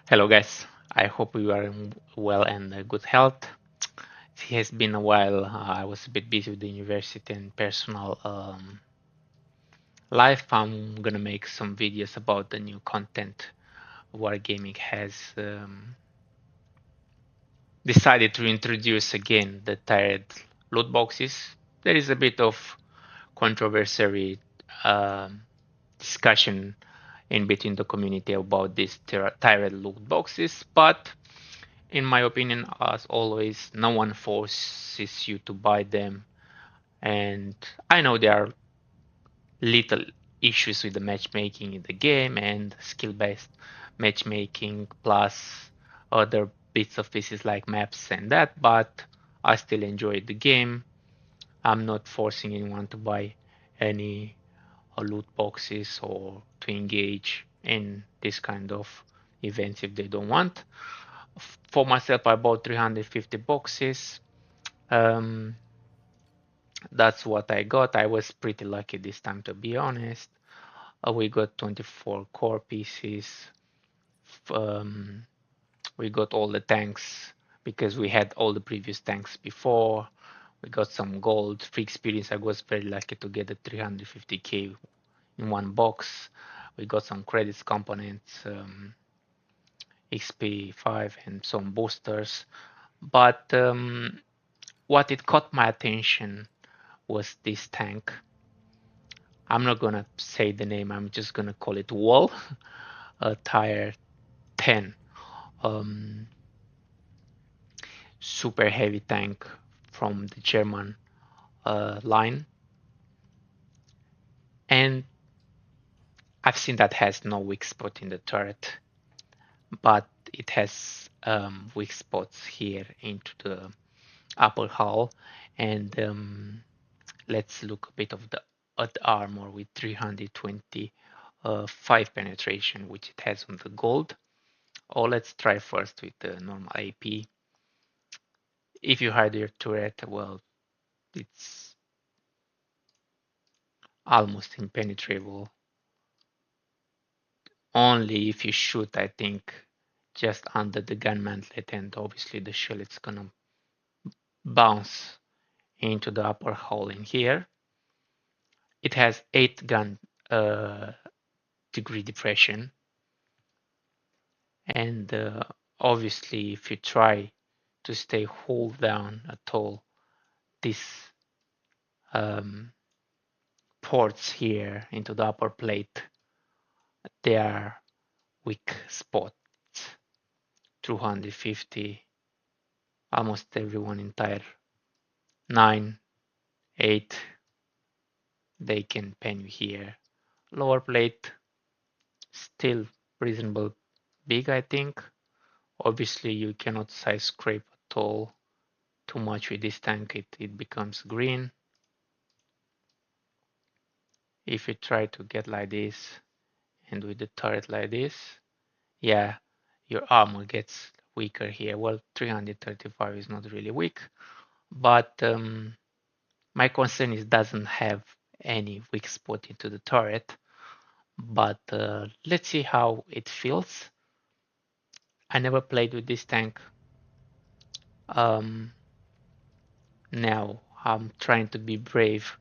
Hello guys, I hope you are in well and good health. It has been a while. I was a bit busy with the university and personal life. I'm gonna make some videos about the new content Wargaming has decided to introduce again the tiered loot boxes. There is a bit of controversy um, discussion in between the community about these tiered loot boxes, but in my opinion, as always, no one forces you to buy them. And I know there are little issues with the matchmaking in the game and skill-based matchmaking plus other bits of pieces like maps and that, but I still enjoy the game. I'm not forcing anyone to buy any loot boxes or to engage in this kind of events if they don't want. For myself, I bought 350 boxes. Um, that's what I got. I was pretty lucky this time, to be honest. We got 24 core pieces. Um, we got all the tanks because we had all the previous tanks before. We got some gold, free experience. I was very lucky to get the 350k in one box. We got some credits components, XP 5, and some boosters. But what it caught my attention was this tank. I'm not gonna say the name, I'm just gonna call it Wall, a tire 10. Um, Super heavy tank from the German line. And I've seen that has no weak spot in the turret, but it has weak spots here into the upper hull. And let's look a bit of the at armor with 325 penetration, which it has on the gold. Or let's try first with the normal AP. If you hide your turret, well, it's almost impenetrable. Only if you shoot, I think, just under the gun mantlet, and obviously the shell it's gonna bounce into the upper hull in here. It has 8 gun degree depression, and obviously if you try to stay hull down at all, these um, ports here into the upper plate, they are weak spots. 250, almost everyone in tire 9, 8, they can pen you here. Lower plate, still reasonable big, I think. Obviously, you cannot size scrape at all too much with this tank, it becomes green. If you try to get like this and with the turret like this, yeah, your armor gets weaker here. Well, 335 is not really weak, but my concern is doesn't have any weak spot into the turret. But let's see how it feels. I never played with this tank. Um, Now I'm trying to be brave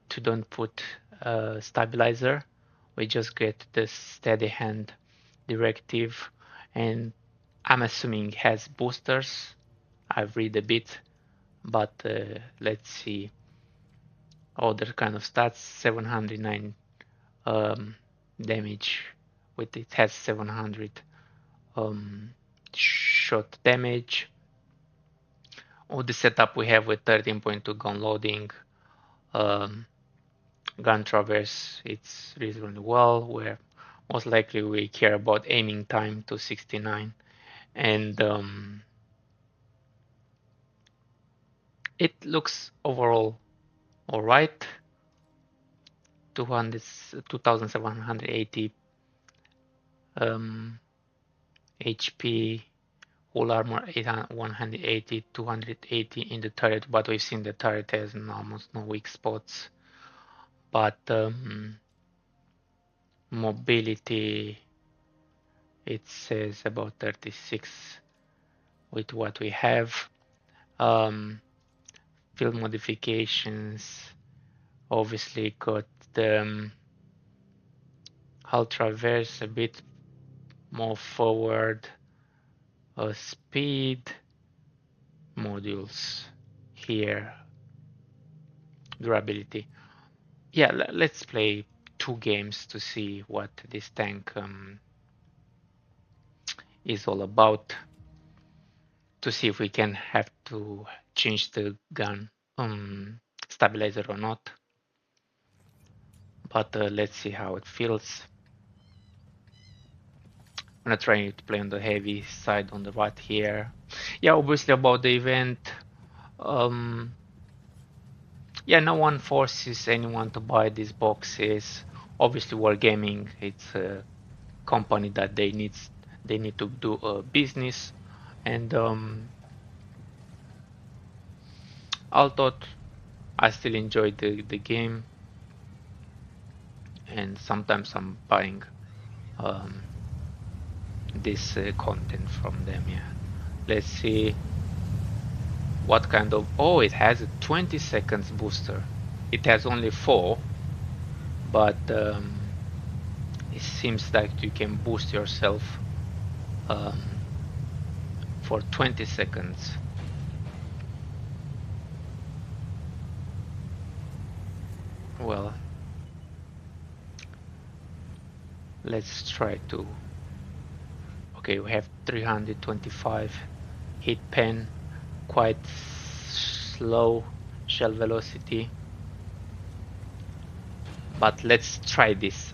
to don't put a stabilizer. We just get the steady hand directive, and I'm assuming it has boosters. I've read a bit, but let's see other kind of stats. 709 um, damage with it has 700 shot damage. All the setup we have with 13.2 gun loading, um, gun traverse, it's reasonably well, where most likely we care about aiming time to 69, and it looks overall all right. 200, 2780 um, HP, whole armor 180, 280 in the turret, but we've seen the turret has almost no weak spots. But mobility It says about 36 with what we have. Um, field modifications, obviously got the hull traverse a bit more forward, speed modules here, durability. Yeah, let's play 2 games to see what this tank is all about, to see if we can have to change the gun stabilizer or not. But let's see how it feels. I'm gonna try to play on the heavy side on the right here. Yeah, obviously about the event. Um, yeah, no one forces anyone to buy these boxes. Obviously, Wargaming, it's a company that they need to do a business, and although I still enjoy the game, and sometimes I'm buying um, this content from them. Yeah, let's see what kind of. Oh, it has a 20 seconds booster. It has only 4, but it seems like you can boost yourself for 20 seconds. Well, let's try to. Okay, we have 325 hit pen, quite slow shell velocity, but let's try this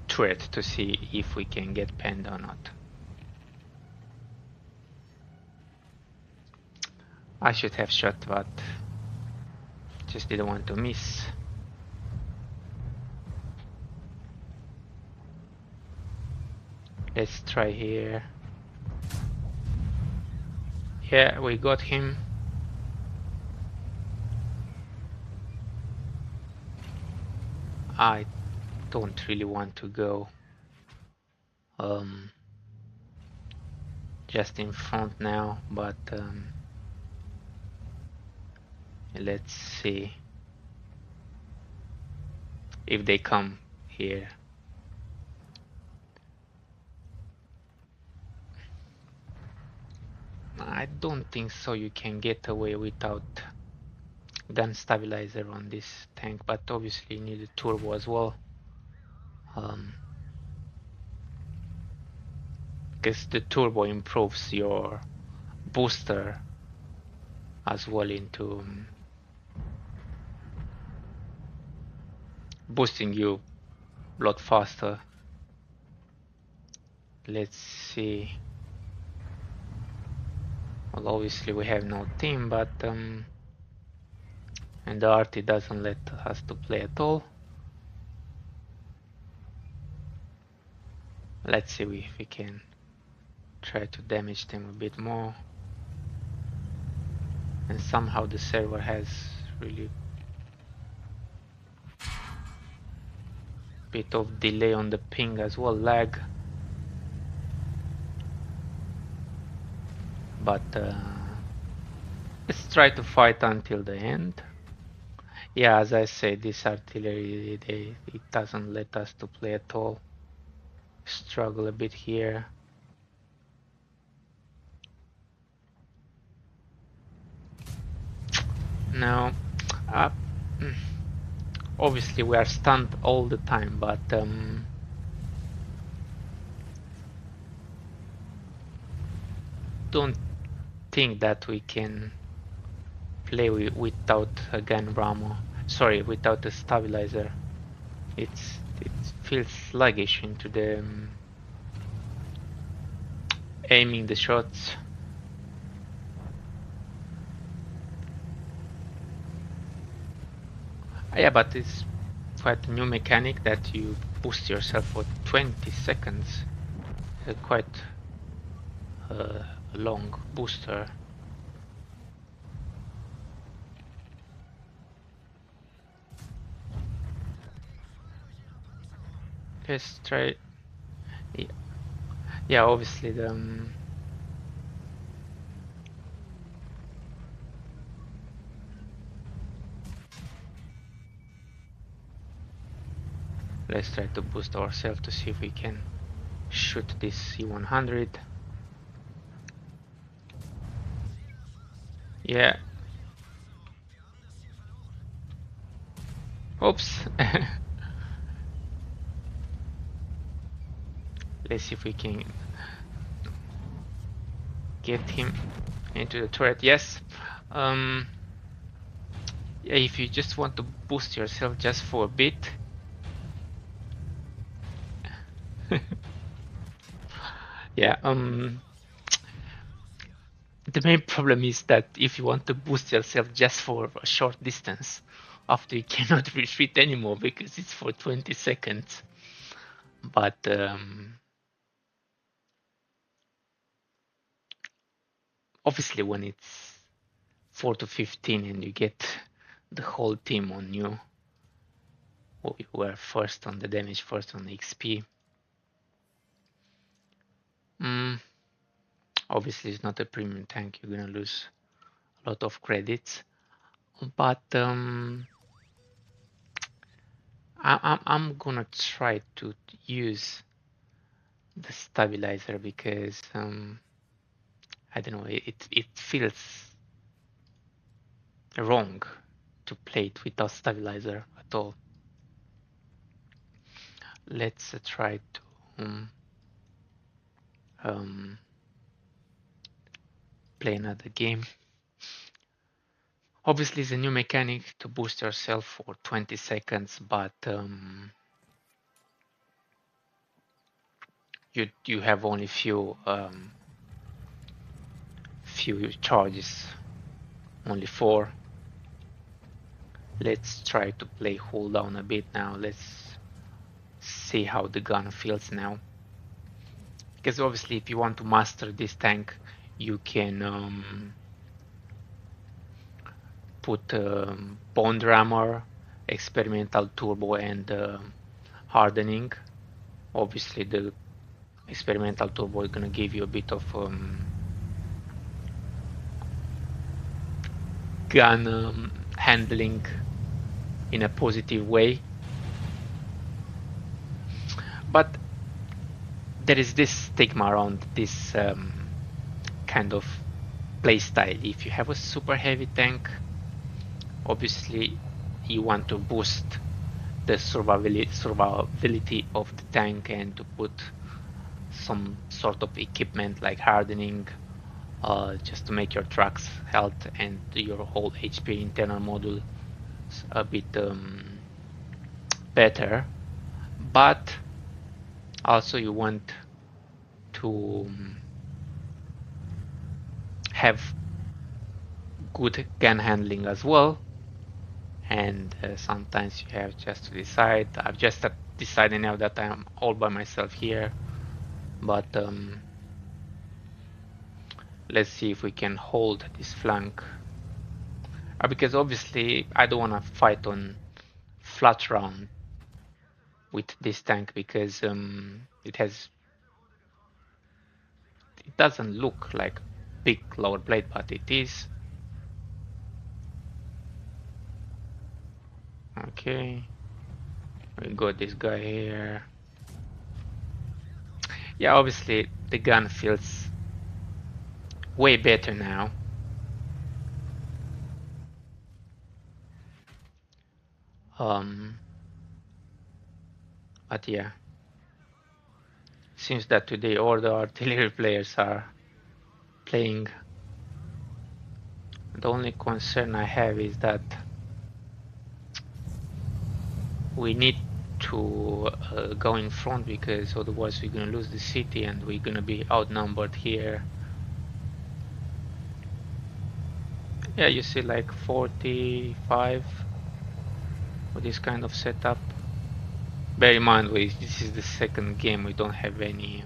turret to see if we can get penned or not. I should have shot, but just didn't want to miss. Let's try here. Yeah, we got him. I don't really want to go just in front now, but let's see if they come here. I don't think so you can get away without gun stabilizer on this tank, but obviously you need a turbo as well, because the turbo improves your booster as well into boosting you a lot faster. Let's see. Well, obviously we have no team, but and the arty doesn't let us to play at all. Let's see if we can try to damage them a bit more. And somehow the server has really bit of delay on the ping as well, lag. But let's try to fight until the end. Yeah, as I said, this artillery, it doesn't let us to play at all. Struggle a bit here. No, uh, obviously we are stunned all the time, but don't think that we can play without a gun rammer. Sorry, without a stabilizer. It feels sluggish into the aiming the shots. Yeah, but it's quite a new mechanic that you boost yourself for 20 seconds. Quite a long booster. Let's try. Yeah, obviously let's try to boost ourselves to see if we can shoot this C100. Yeah. Oops. Let's see if we can get him into the turret. Yes. Um, yeah, if you just want to boost yourself just for a bit. Yeah. The main problem is that if you want to boost yourself just for a short distance, after you cannot retreat anymore because it's for 20 seconds. But obviously when it's 4 to 15 and you get the whole team on you, or you were first on the damage, first on the XP, obviously it's not a premium tank, you're gonna lose a lot of credits. But I'm gonna try to use the stabilizer because I don't know, it feels wrong to play it without stabilizer at all. Let's try to play another game. Obviously, it's a new mechanic to boost yourself for 20 seconds, but you have only few charges, only 4. Let's try to play hold down a bit now. Let's see how the gun feels now. Because obviously, if you want to master this tank, you can put bond rammer, experimental turbo, and hardening. Obviously, the experimental turbo is gonna give you a bit of gun handling in a positive way. But there is this stigma around this kind of playstyle. If you have a super heavy tank, obviously you want to boost the survivability of the tank and to put some sort of equipment like hardening, just to make your truck's health and your whole HP internal module a bit better. But also you want to have good gun handling as well, and sometimes you have just to decide. I've just decided now that I'm all by myself here, but let's see if we can hold this flank, because obviously I don't want to fight on flat round with this tank because it doesn't look like big lower blade, but it is. Okay, we got this guy here. Yeah, obviously the gun feels way better now. But yeah, seems that today all the artillery players are playing. The only concern I have is that we need to go in front, because otherwise we're gonna lose the city and we're gonna be outnumbered here. Yeah, you see like 45 for this kind of setup. Bear in mind, this is the second game, we don't have any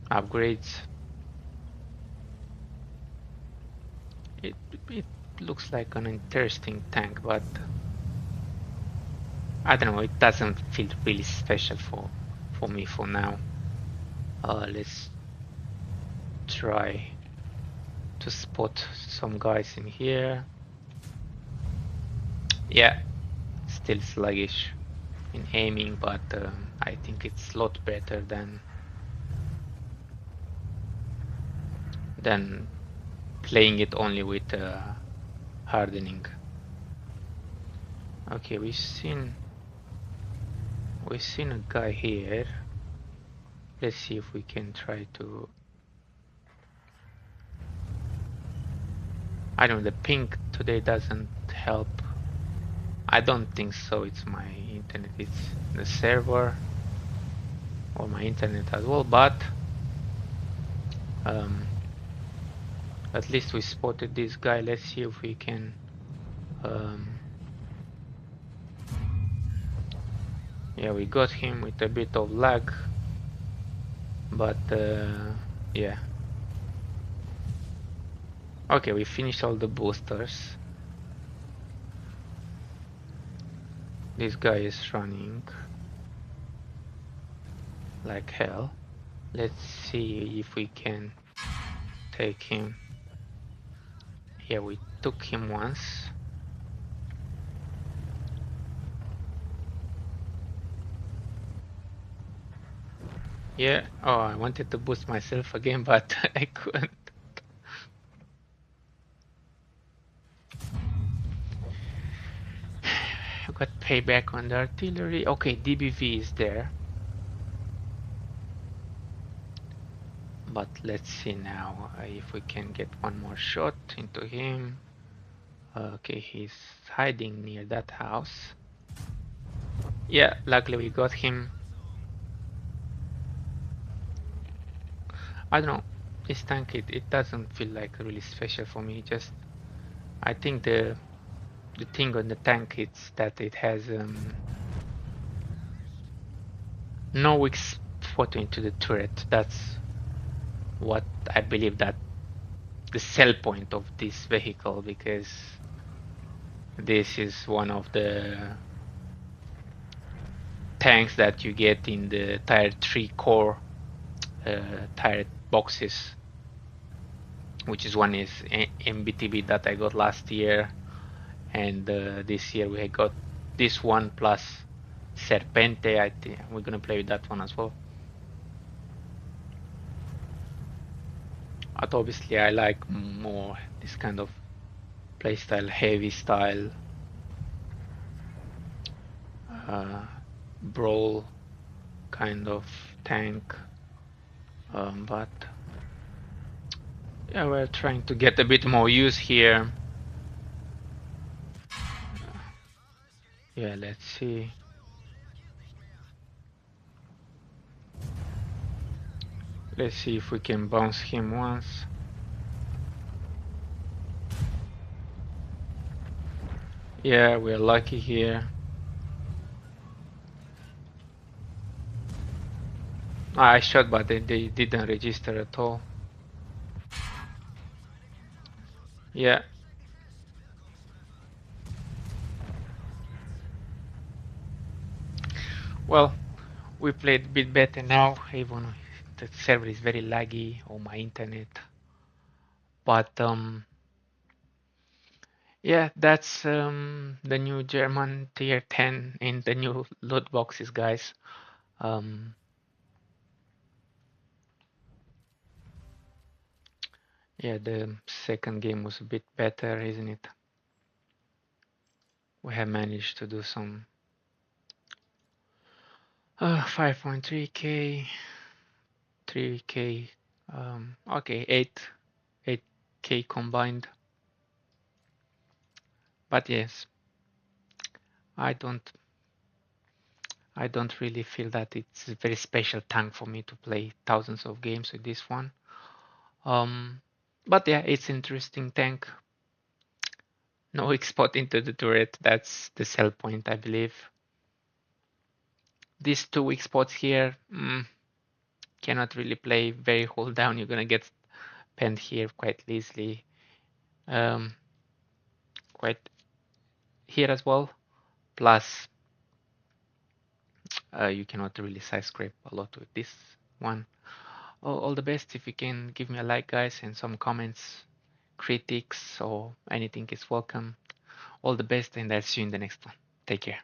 upgrades. It looks like an interesting tank, but I don't know, it doesn't feel really special for for me for now. Let's try to spot some guys in here. Yeah, still sluggish in aiming, but I think it's a lot better than playing it only with hardening. Okay, we've seen a guy here. Let's see if we can try to. I don't know, the ping today doesn't help. I don't think so. It's my internet. It's the server or my internet as well. But at least we spotted this guy. Let's see if we can. Yeah, we got him with a bit of lag, but yeah. Okay, we finished all the boosters. This guy is running like hell. Let's see if we can take him. Yeah, we took him once. Yeah, oh, I wanted to boost myself again, but I couldn't. I got payback on the artillery. Okay, DBV is there. But let's see now if we can get one more shot into him. Okay, he's hiding near that house. Yeah, luckily we got him. I don't know, this tank, it doesn't feel like really special for me. Just, I think the thing on the tank is that it has no weak spot into the turret. That's what I believe that the sell point of this vehicle, because this is one of the tanks that you get in the tier 3 core tier boxes, which is one is MBTB that I got last year, and this year we got this one plus Serpente. I think we're gonna play with that one as well. But obviously I like more this kind of playstyle, heavy style, brawl kind of tank. But yeah, we're trying to get a bit more use here. Yeah, let's see. Let's see if we can bounce him once. Yeah, we're lucky here. I shot, but they didn't register at all. Yeah. Well, we played a bit better now, even the server is very laggy on my internet. But yeah, that's the new German tier 10 in the new loot boxes, guys. Yeah, the second game was a bit better, isn't it? We have managed to do some 5.3k, 3k, okay, 8k combined. But yes, I don't really feel that it's a very special tank for me to play thousands of games with this one. But yeah, it's interesting tank. No weak spot into the turret. That's the sell point, I believe. These two weak spots here, cannot really play very hold down. You're gonna get penned here quite easily. Quite here as well. Plus, You cannot really side scrape a lot with this one. All the best. If you can give me a like, guys, and some comments, critics, or anything is welcome. All the best, and I'll see you in the next one. Take care.